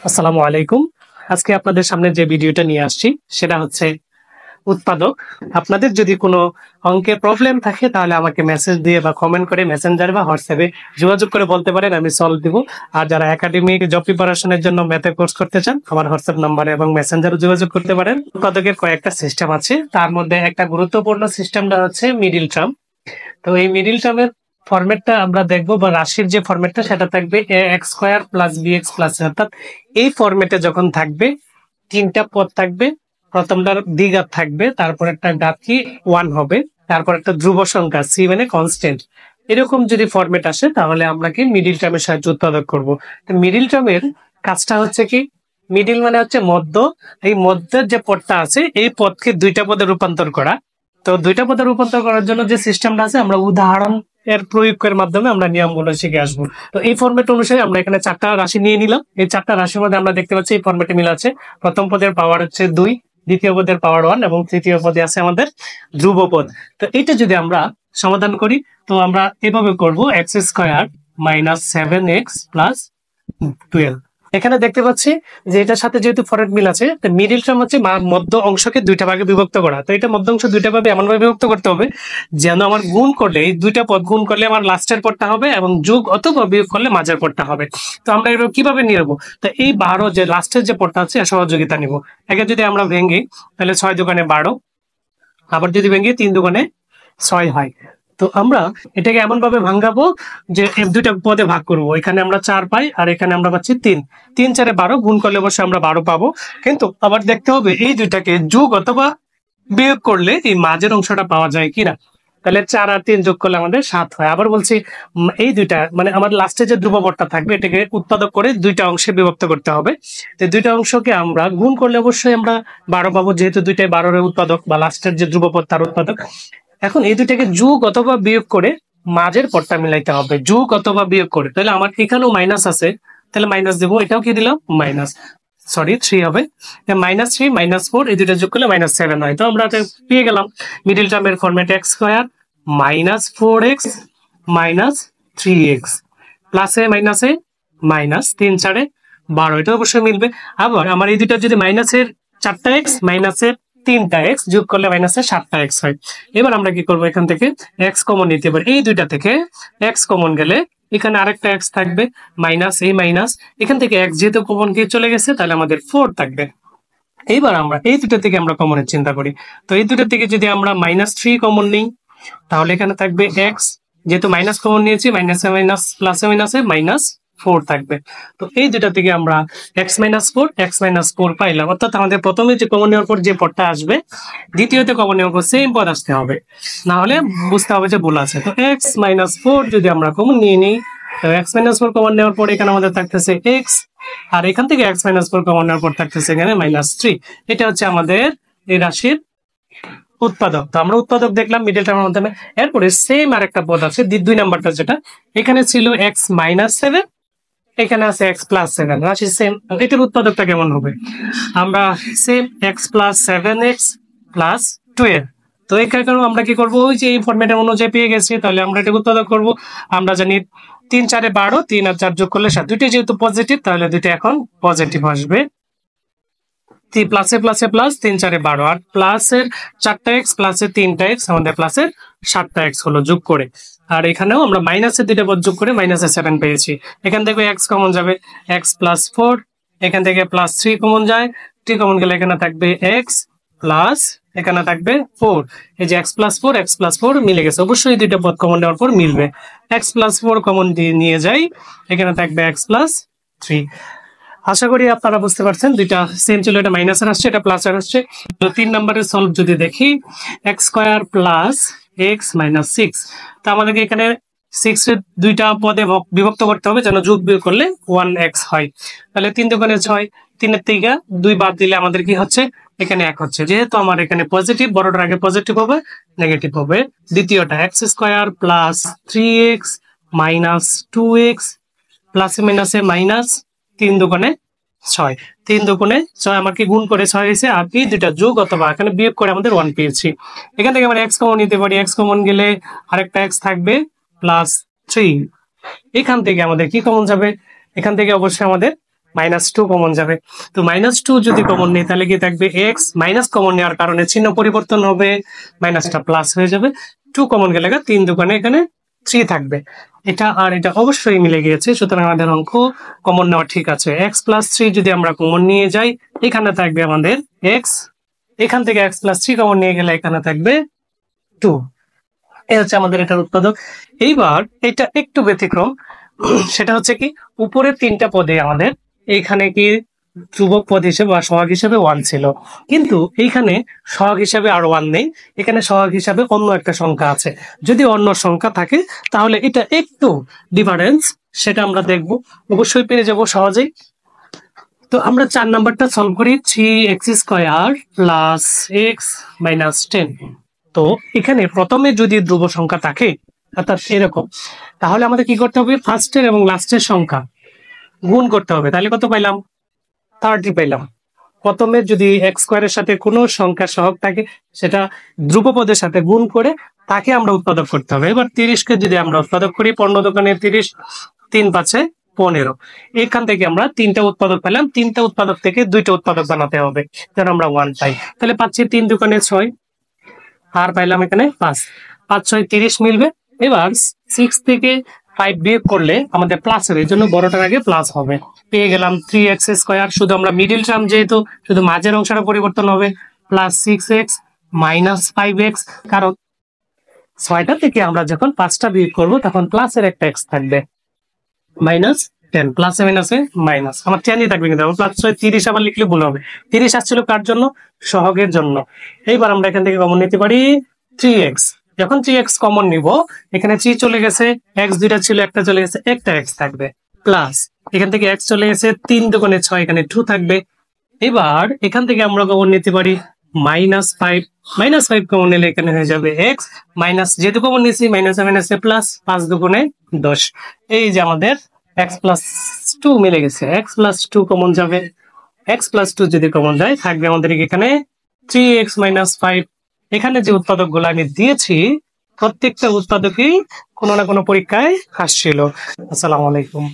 আসসালামু আলাইকুম। আজকে আপনাদের সামনে যে ভিডিওটা নিয়ে আসছি সেটা হচ্ছে উৎপাদক। আপনাদের যদি কোনো অঙ্কের প্রবলেম থাকে তাহলে আমাকে মেসেজ দিয়ে বা কমেন্ট করে মেসেঞ্জার বা হোয়াটসঅ্যাপে যোগাযোগ করে বলতে পারেন, আমি সলভ দিব। আর যারা একাডেমিক জব প্রিপারেশনের জন্য ম্যাথের কোর্স করতে চান আমার হোয়াটসঅ্যাপ নাম্বারে এবং মেসেঞ্জারে যোগাযোগ করতে পারেন। উৎপাদকের কয়েকটা সিস্টেম আছে, তার মধ্যে একটা গুরুত্বপূর্ণ সিস্টেমটা হচ্ছে মিডিল টার্ম। তো এই মিডিল টার্মের ফরম্যাটটা আমরা দেখবো, বা রাশির যে ফরম্যাটটা সেটা থাকবে A x square plus B x plus, অর্থাৎ এই ফরম্যাটে যখন থাকবে তিনটা পদ থাকবে। প্রথমটার দ্বিঘাত থাকবে, তারপর একটা ঘাত কি 1 হবে, তারপর একটা ধ্রুব সংখ্যা সি মানে কনস্ট্যান্ট। এরকম যদি ফরম্যাট আসে তাহলে আমরা কি মিডিল টার্মের সাহায্যে উৎপাদক করব। তো মিডিল টার্মের কাজটা হচ্ছে কি, মিডিল মানে হচ্ছে মধ্য। এই মধ্যের যে পদটা আছে এই পদকে দুইটা পদে রূপান্তর করা। তো দুইটা পদে রূপান্তর করার জন্য যে সিস্টেমটা আছে আমরা উদাহরণ এর প্রয়োগের মাধ্যমে আমরা নিয়মগুলো শিখে আসবো। তো এই ফরম্যাট অনুসারে আমরা এখানে 4টা রাশি নিয়ে নিলাম। এই 4টা রাশির মধ্যে আমরা দেখতে পাচ্ছি এই ফরম্যাটে মিল আছে। প্রথম পদের পাওয়ার হচ্ছে 2, দ্বিতীয় পদের পাওয়ার 1 এবং তৃতীয় পদে আছে আমাদের ধ্রুব পদ। তো এইটা যদি আমরা সমাধান করি তো আমরা এভাবে করব, x square minus 7x plus 12। এখানে দেখতে পাচ্ছি যে এটার সাথে যেহেতু ফরম্যাট মিল আছে, মিডিল টার্ম হচ্ছে মধ্য অংশকে দুইটা ভাগে বিভক্ত করা। তো এটা মধ্য অংশ দুইটা ভাবে এমন ভাবে বিভক্ত করতে হবে যেন আমার গুণ করলে এই দুইটা পদ গুণ করলে আমার লাস্টের পদটা হবে এবং যোগ অথবা বিয়োগ করলে মাঝের পদটা হবে। তো আমরা এবার কিভাবে নিয়ে নেবো, তো এই 12 যে লাস্টের যে পদটা আছে এর সহযোগিতা নিব। একে যদি আমরা ভেঙে তাহলে 6 দোকানে 12, আবার যদি ভেঙে 3 দোকানে 6 হয়। তো আমরা এটাকে এমন ভাবে ভাঙাবো যে দুইটা পদে ভাগ করব। এখানে আমরা 4 পাই আর এখানে আমরা পাচ্ছি 3। 3 4 12 গুণ করলে অবশ্যই আমরা 12 পাবো, কিন্তু আবার দেখতে হবে এই দুইটাকে যোগ অথবা বিয়োগ করলে এই মাঝের অংশটা পাওয়া যায় কিনা। তাহলে 4 আর 3 যোগ করলে আমাদের 7 হয়। আবার বলছি এই দুইটা মানে আমার লাস্টে যে ধ্রুবপদটা থাকবে এটাকে উৎপাদক করে দুইটা অংশে বিভক্ত করতে হবে। তো দুইটা অংশকে আমরা গুণ করলে অবশ্যই আমরা 12 পাবো, যেহেতু দুইটাই 12 এর উৎপাদক বা লাস্টের যে ধ্রুবপদ তার উৎপাদক। এখন এই দুইটাকে যোগ অথবা বিয়োগ করে মাঝের পদটা মিলাইতে হবে, যোগ অথবা বিয়োগ করে। তাহলে আমার এখানেও মাইনাস আছে, তাহলে মাইনাস দেবো, এটাও কি দিলাম মাইনাস, সরি 3 হবে। -3 -4 এই দুইটা যোগ করলে -7 হয়। তো আমরা পেয়ে গেলাম মিডিল টার্মের format x square -4x -3x প্লাসে মাইনাসে মাইনাস 3 4 12, এটা অবশ্যই মিলবে। আবার আমার এই দুইটা যদি মাইনাসের 4টা এক্স মাইনাসের 3টা এক্স যোগ করলে মাইনাসের 7টা এক্স হয়। এবার আমরা কি করবো, এখান থেকে এক্স কমন নিতে পারি। এই দুইটা থেকে এক্স কমন গেলে এখানে আরেকটা এক্স থাকবে, মাইনাস এই মাইনাস, এখান থেকে এক্স যেহেতু কমন গিয়ে চলে গেছে তাহলে আমাদের 4 থাকবে। এইবার আমরা এই দুটো থেকে আমরা কমনের চিন্তা করি। তো এই দুটো থেকে যদি আমরা -3 কমন নিই তাহলে এখানে থাকবে এক্স, যেহেতু মাইনাস কমন নিয়েছি মাইনাসে মাইনাস প্লাসে মাইনাসে -4 থাকবে। তো এই দুটা থেকে আমরা x-4 পাইলাম, অর্থাৎ আমাদের প্রথমে যে কমন নেওয়ার পর যে পদটা আসবে দ্বিতীয়তে কমন নেওয়ার পর সেম পদ আসতে হবে, না হলে বুঝতে হবে যে ভুল আছে। তো x-4 যদি আমরা কমন নিয়ে নিই, তো x-4 কমন নেওয়ার পর এখানে আমাদের থাকতেছে x, আর এখান থেকে x-4 কমন নেওয়ার পর থাকতেছে এখানে -3। এটা হচ্ছে আমাদের এই রাশির উৎপাদক। তো আমরা উৎপাদক দেখলাম মিডল টার্মের মাধ্যমে। এরপরে সেম আরেকটা পদ আছে 2 নাম্বারটা, যেটা এখানে ছিল x-7, এখানে আছে x+7, রাশি সেম। এটার উৎপাদকটা কেমন হবে, আমরা সেম x+7x + 12। তো এই কারণে আমরা কি করব, ওই যে এই ফরম্যাটের অনুযায়ী পেয়ে গেছি, তাহলে আমরা এটা উৎপাদক করব। আমরা জানি 3 4 12, 3 আর 4 যোগ করলে 7, দুইটা যেহেতু পজিটিভ তাহলে দুইটা এখন পজিটিভ আসবে। প্লাসে প্লাসে প্লাস 3 4 12, আর প্লাসের 4টা এক্স প্লাসের 3টা এক্স আমাদের প্লাসের 7টা এক্স হলো যোগ করে। আর এখানেও আমরা মাইনাসের দুইটা পদ যোগ করে -7 পেয়েছি। এখান থেকে এক্স কমন যাবে, x+4, এখান থেকে +3 কমন যায়, 3 কমন গেলে এখানে থাকবে এক্স প্লাস এখানে থাকবে 4। এই যে x+4 মিলে গেছে, অবশ্যই দুইটা পদ কমন নেওয়ার পর মিলবে। x+4 কমন নিয়ে যাই, এখানে থাকবে x+3। আশা করি আপনারা বুঝতে পারছেন, দুইটা সেম ছিল, এটা মাইনাসের আসছে এটা প্লাসের আসছে। তো 3 নম্বরের সলভ যদি দেখি, x² + x - 6, তো আমাদেরকে এখানে 6 এর দুইটা পদে বিভক্ত করতে হবে যেন যোগ বিয়োগ করলে 1x হয়। তাহলে 3 দোকানে 6, 3 এর থেকে 2 বাদ দিলে আমাদের কি হচ্ছে, এখানে 1 হচ্ছে। যেহেতু আমার এখানে পজিটিভ, বড়টার আগে পজিটিভ হবে নেগেটিভ হবে। দ্বিতীয়টা x² + 3x - 2x প্লাসে মাইনাসে মাইনাস 3 দোকানে 6, 3 দোকানে 6 আমাকে গুণ করে 6 হয়েছে, আর এই দুইটা যোগ অথবা এখানে বিয়োগ করে আমাদের 1 পেয়েছি। এখান থেকে আমরা x কমন নিতে পারি, x কমন গেলে আরেকটা x থাকবে +3। এখান থেকে আমাদের কি কমন যাবে, এখান থেকে অবশ্যই আমাদের -2 কমন যাবে। তো -2 যদি কমন নেই তাহলে কি থাকবে x, মাইনাস কমন নেওয়ার কারণে চিহ্ন পরিবর্তন হবে, মাইনাসটা প্লাস হয়ে যাবে। 2 কমন গেলে 3 দোকানে এখানে 3 থাকবে। এটা আর এটা অবশ্যই মিলে গিয়েছে, সুতরাং আমাদের অঙ্ক কমন নেওয়া ঠিক আছে। x + 3 যদি আমরা কমন নিয়ে যাই, এখানে থাকবে আমাদের x, এখান থেকে x + 3 কমন নিয়ে গেলে এখানে থাকবে 2। এই হচ্ছে আমাদের এটার উৎপাদক। এইবার এটা একটু ব্যতিক্রম, সেটা হচ্ছে কি উপরের 3টা পদে আমাদের এইখানে কি ধ্রুবক পদ হিসেবে বা সহগ হিসেবে 1 ছিল, কিন্তু এইখানে সহগ হিসেবে আর 1 নেই, এখানে সহগ হিসেবে অন্য একটা সংখ্যা আছে। যদি অন্য সংখ্যা থাকে তাহলে এটা একটু ডিফারেন্স, সেটা আমরা দেখব, অবশ্যই পেয়ে যাব সহজেই। তো আমরা 4 নাম্বারটা সলভ করি, 3x² + x - 10। তো এখানে প্রথমে যদি ধ্রুব সংখ্যা থাকে, অর্থাৎ এরকম, তাহলে আমাদের কি করতে হবে, ফার্স্টের এবং লাস্টের সংখ্যা গুণ করতে হবে। তাহলে কত পাইলাম, 30 পাইলাম। প্রথমে যদি x² এর সাথে কোনো সংখ্যা সহগ থাকে, সেটা ধ্রুবপদের সাথে গুণ করে তাকে আমরা উৎপাদক করতে হবে। এবার 30কে যদি আমরা উৎপাদক করি, 15 দোকানে 30, 3 5 15, এখান থেকে আমরা 3টা উৎপাদক পেলাম। 3টা উৎপাদক থেকে 2টা উৎপাদক বানাতে হবে, যেন আমরা 1 পাই। তাহলে পাচ্ছি 3 দোকানে 6, আর পাইলাম এখানে 5, 5 6 30 মিলবে। এবার 6 থেকে 5 বিয়োগ করলে আমাদের প্লাস হবে, এই জন্য বড়টার আগে প্লাস হবে। পেয়ে গেলাম 3x², শুধু আমরা মিডিল টার্ম যেহেতু শুধু মাঝের অংশটা পরিবর্তন হবে, +6x - 5x, কারণ 6টা থেকে আমরা যখন 5টা বিয়োগ করবো তখন প্লাসের একটা x থাকবে, -10, প্লাসে মাইনাসে মাইনাস, আমার 10ই থাকবে, কিন্তু +6 30 আবার লিখলে ভুল হবে। 30 আসছিল কার জন্য, সহগের জন্য। এইবার আমরা এখান থেকে কমন নিতে পারি 3x। যখন 3x কমন নিব, এখানে 3 চলে গেছে, x দুইটা ছিল, একটা চলে গেছে, একটা x থাকবে, প্লাস এখান থেকে x চলে গেছে, 3 দোকানে 6, এখানে 2 থাকবে। এবার এখান থেকে আমরা কমন নিতে পারি -5, -5 কমন নিলে এখানে হয়ে যাবে x, মাইনাস যেহেতু কমন নিয়েছি মাইনাসে মাইনাসে প্লাস, 5 দুগুণে 10। এই যে আমাদের x + 2 মিলে গেছে, x + 2 কমন যাবে। x + 2 যদি কমন যায়, থাকবে আমাদের এখানে 3x - 5। এখানে যে উৎপাদক গুলো আমি দিয়েছি, প্রত্যেকটা উৎপাদকই কোনো না কোনো পরীক্ষায় আসছিল। আসসালামু আলাইকুম।